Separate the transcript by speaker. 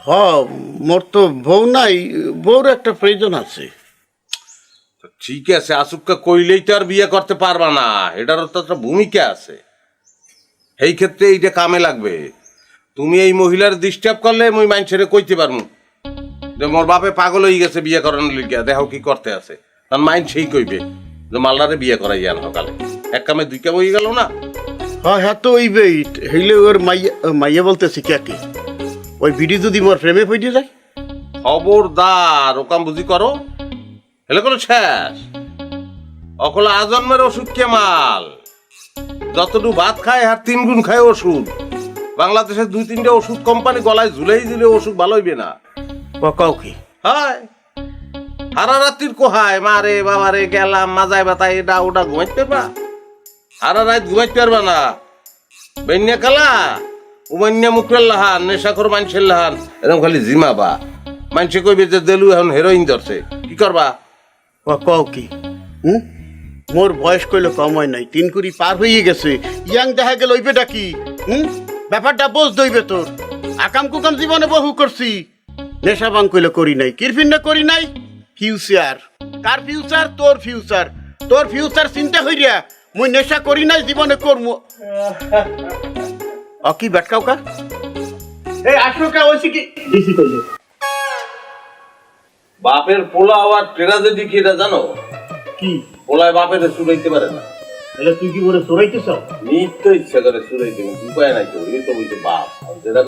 Speaker 1: হ, মোর তো বউ নাই, বউর একটা প্রয়োজন আছে।
Speaker 2: ঠিক আছে, আসুক্কা কইলেই তো আর বিয়ে করতে পারবা না, এটারও তো একটা ভূমিকা আছে। এই ক্ষেত্রে এইটা কামে লাগবে। তুমি এই মহিলার ডিস্টার্ব করলে মুই মানুষের কইতে পারমু যে মোর বাপে পাগল হয়ে গেছে বিয়ে করানোর লিগা, দেখো কি করতে আছে। তার মাইন্ড সেই কইবে যে মাল্লারে বিয়ে করাই যান সকালে, এক কামে দুই কাম হয়ে গেল না।
Speaker 1: হ্যাঁ তো ওই হইলে ওর মাইয়া মাইয়া বলতেছি কে ওই ভিডিও যদি মোর প্রেমে পড়ে যায়।
Speaker 2: খবরদার ওকাম বুঝি করো, হেলে কোনো শেষ। অকলা আজন্মের ওষুধ কে মাল, যতটুকু ভাত খায় আর 3 গুণ খায় ওষুধ। বাংলাদেশের 2-3টে ওষুধ কোম্পানি গলায় ঝুলেই দিলে ওষুধ ভালো হইবে না।
Speaker 1: কাও কি
Speaker 2: হায় সারা রাত্রির কোহায় মারে বাবারে গেলাম মাজায় বাতায় এটা ওটা ঘুমাইতে পারবা? সারা রাত ঘুমাইতে পারবা না। বেন্যা কালা উমান্যা মুখের লাহান, নেশাখোর মানুষের লাহান, এরকম খালি জিমাবা। মানুষে কইবে যে দেলু এখন হেরোইন ধরছে, কি করবা?
Speaker 1: কাও কি মোর বয়স কইলে কম হয় নাই, 3 কুড়ি পার হয়ে গেছে। ইয়াং দেখা গেল ওই বেটা কি ব্যাপারটা বোঝ দইবে তোর। আকাম কুকাম জীবনে বহু করছি, নেশা বাং কইলে করি নাই, কিরফিন না করি নাই। ফিউচার কার ফিউচার? তোর ফিউচার। তোর ফিউচার চিন্তা হইয়া মুই নেশা করি নাই, জীবনে করমু। কি বেটকাও কা এই আসো কা হইছে কি দিছি কইলো।
Speaker 2: বাপের পোলা আবার ট্রেজারি কি এটা জানো?
Speaker 1: কি
Speaker 2: পোলায় বাপের চুরাইতে পারে না।
Speaker 1: তাহলে তুই কি বলে চোরাইতেছ?
Speaker 2: নিত্য ইচ্ছা করে চুরাইতে, উপায় নাই তো, এই তো বলছে বাপ যেটা